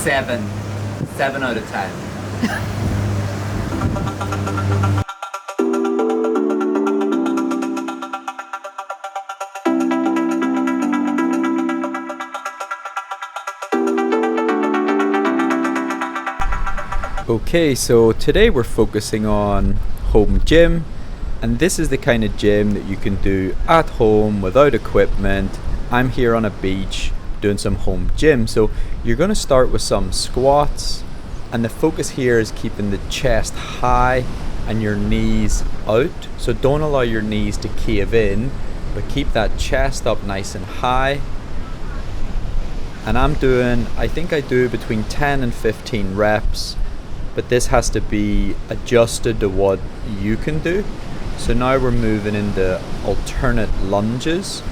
7. 7 out of 10. Okay, so today we're focusing on home gym, and this is the kind of gym that you can do at home without equipment. I'm here on a beach doing some home gym. So you're going to start with some squats, and the focus here is keeping the chest high and your knees out. So don't allow your knees to cave in, but keep that chest up nice and high. And I think I do between 10 and 15 reps, but this has to be adjusted to what you can do. So now we're moving into alternate lunges.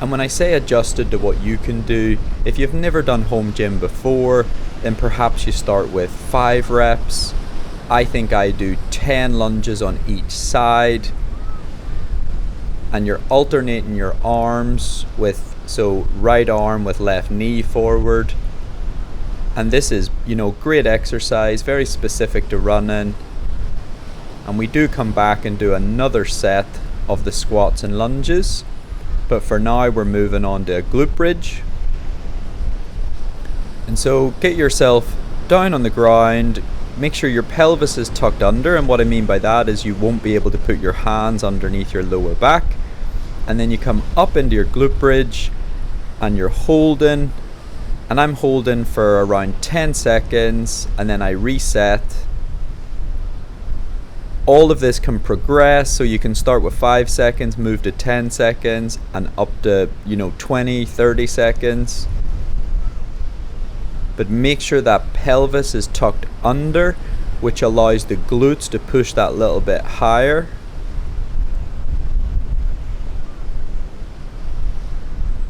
And when I say adjusted to what you can do, if you've never done home gym before, then perhaps you start with 5 reps. I think I do 10 lunges on each side. And you're alternating your arms with, so right arm with left knee forward. And this is, great exercise, very specific to running. And we do come back and do another set of the squats and lunges. But for now, we're moving on to a glute bridge. And so get yourself down on the ground. Make sure your pelvis is tucked under. And what I mean by that is you won't be able to put your hands underneath your lower back. And then you come up into your glute bridge and you're holding. And I'm holding for around 10 seconds, and then I reset. All of this can progress, so you can start with 5 seconds, move to 10 seconds, and up to 20, 30 seconds. But make sure that pelvis is tucked under, which allows the glutes to push that little bit higher.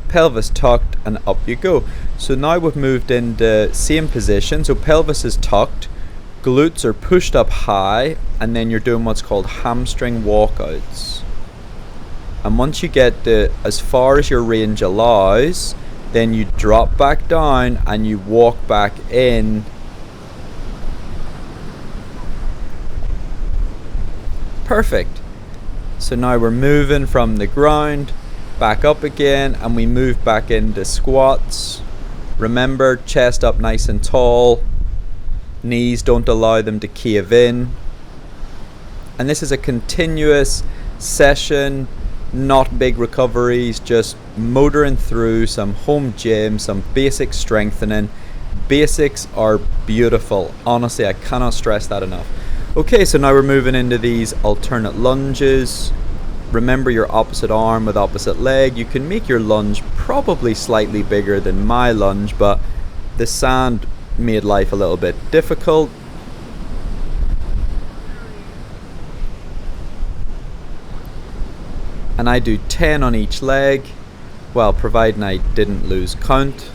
Pelvis tucked, and up you go. So now we've moved into same position. So pelvis is tucked, glutes are pushed up high, and then you're doing what's called hamstring walkouts. And once you get as far as your range allows, then you drop back down and you walk back in. Perfect. So now we're moving from the ground back up again, and we move back into squats. Remember, chest up nice and tall, knees don't allow them to cave in. And this is a continuous session, not big recoveries, just motoring through some home gym, some basic strengthening. Basics are beautiful, honestly, I cannot stress that enough. Okay, so now we're moving into these alternate lunges. Remember your opposite arm with opposite leg. You can make your lunge probably slightly bigger than my lunge, but the sand made life a little bit difficult. And I do 10 on each leg, well, providing I didn't lose count.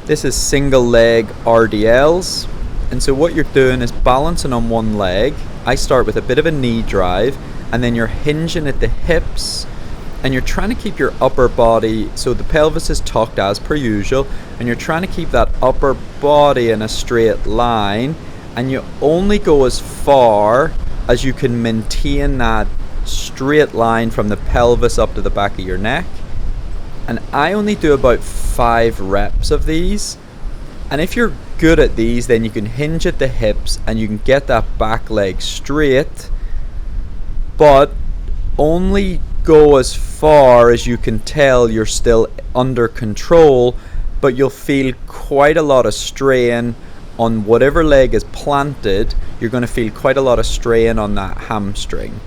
This is single leg RDLs. And so what you're doing is balancing on one leg. I start with a bit of a knee drive, and then you're hinging at the hips, and you're trying to keep your upper body, so the pelvis is tucked as per usual, and you're trying to keep that upper body in a straight line, and you only go as far as you can maintain that straight line from the pelvis up to the back of your neck. And I only do about 5 reps of these. And if you're good at these, then you can hinge at the hips and you can get that back leg straight, but only go as far as you can tell you're still under control, but you'll feel quite a lot of strain on whatever leg is planted. You're going to feel quite a lot of strain on that hamstring.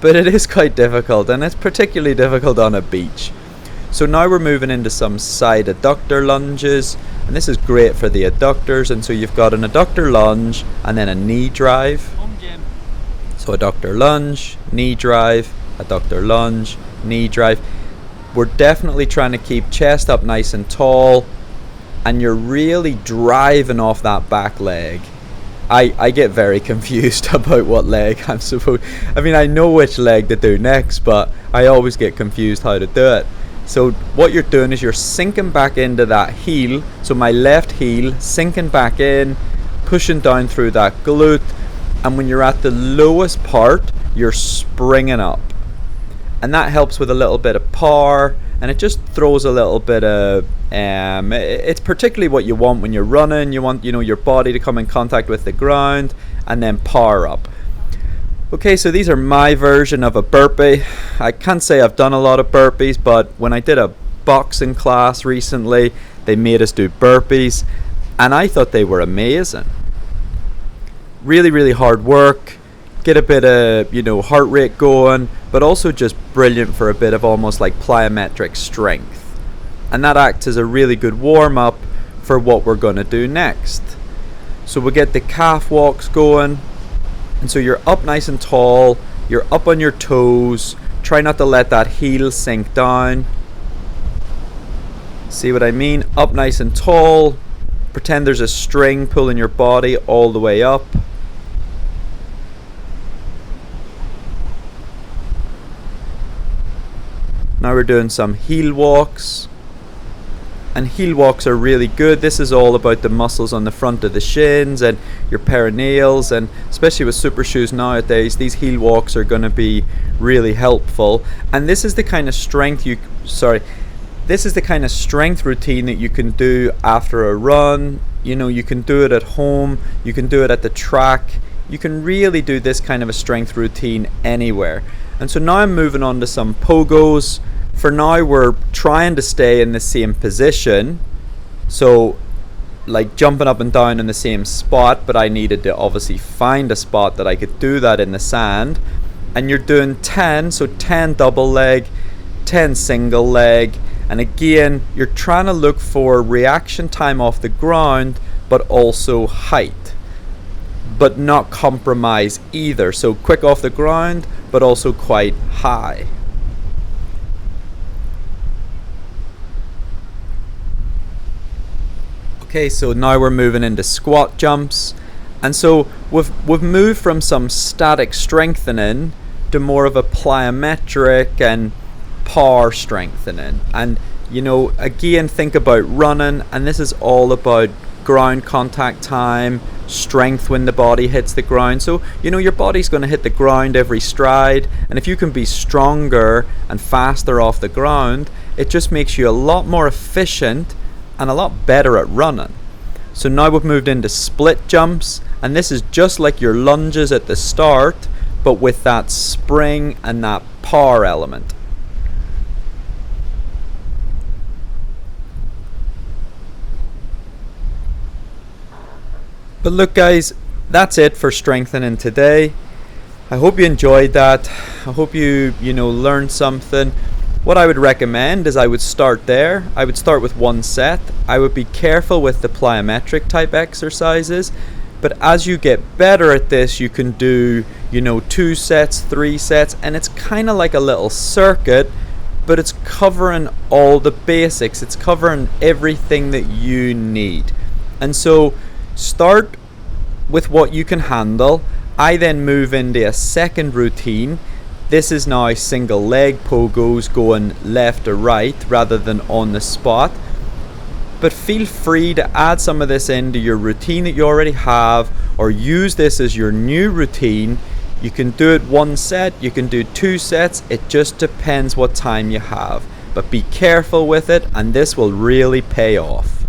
But it is quite difficult, and it's particularly difficult on a beach. So now we're moving into some side adductor lunges, and this is great for the adductors. And so you've got an adductor lunge and then a knee drive. So adductor lunge, knee drive, adductor lunge, knee drive. We're definitely trying to keep chest up nice and tall, and you're really driving off that back leg. I get very confused about what leg I'm supposed, I know which leg to do next, but I always get confused how to do it. So what you're doing is you're sinking back into that heel. So my left heel, sinking back in, pushing down through that glute. And when you're at the lowest part, you're springing up. And that helps with a little bit of power, and it just throws a little bit of it's particularly what you want when you're running. You want, your body to come in contact with the ground and then power up. Okay, so these are my version of a burpee. I can't say I've done a lot of burpees, but when I did a boxing class recently, they made us do burpees, and I thought they were amazing. Really, really hard work. Get a bit of, heart rate going, but also just brilliant for a bit of almost like plyometric strength. And that acts as a really good warm-up for what we're going to do next. So we get the calf walks going. And so you're up nice and tall, you're up on your toes. Try not to let that heel sink down. See what I mean? Up nice and tall. Pretend there's a string pulling your body all the way up. Now we're doing some heel walks. And heel walks are really good. This is all about the muscles on the front of the shins and your perineals, and especially with super shoes nowadays, these heel walks are going to be really helpful. And this is the kind of strength routine that you can do after a run. You can do it at home, you can do it at the track. You can really do this kind of a strength routine anywhere. And so now I'm moving on to some pogos. For now, we're trying to stay in the same position, so like jumping up and down in the same spot, but I needed to obviously find a spot that I could do that in the sand. And you're doing 10, so 10 double leg, 10 single leg, and again you're trying to look for reaction time off the ground, but also height, but not compromise either. So quick off the ground, but also quite high. Okay, so now we're moving into squat jumps, and so we've moved from some static strengthening to more of a plyometric and power strengthening. And again, think about running, and this is all about ground contact time, strength when the body hits the ground. So your body's going to hit the ground every stride, and if you can be stronger and faster off the ground, it just makes you a lot more efficient and a lot better at running. So now we've moved into split jumps, and this is just like your lunges at the start, but with that spring and that power element. But look guys, that's it for strengthening today. I hope you enjoyed that. I hope you learned something. What I would recommend is I would start there. I would start with one set. I would be careful with the plyometric type exercises, but as you get better at this, you can do 2 sets, 3 sets, and it's kind of like a little circuit, but it's covering all the basics. It's covering everything that you need. And so start with what you can handle. I then move into a second routine. This is now single leg pogos going left to right rather than on the spot. But feel free to add some of this into your routine that you already have, or use this as your new routine. You can do it 1 set, you can do 2 sets, it just depends what time you have. But be careful with it, and this will really pay off.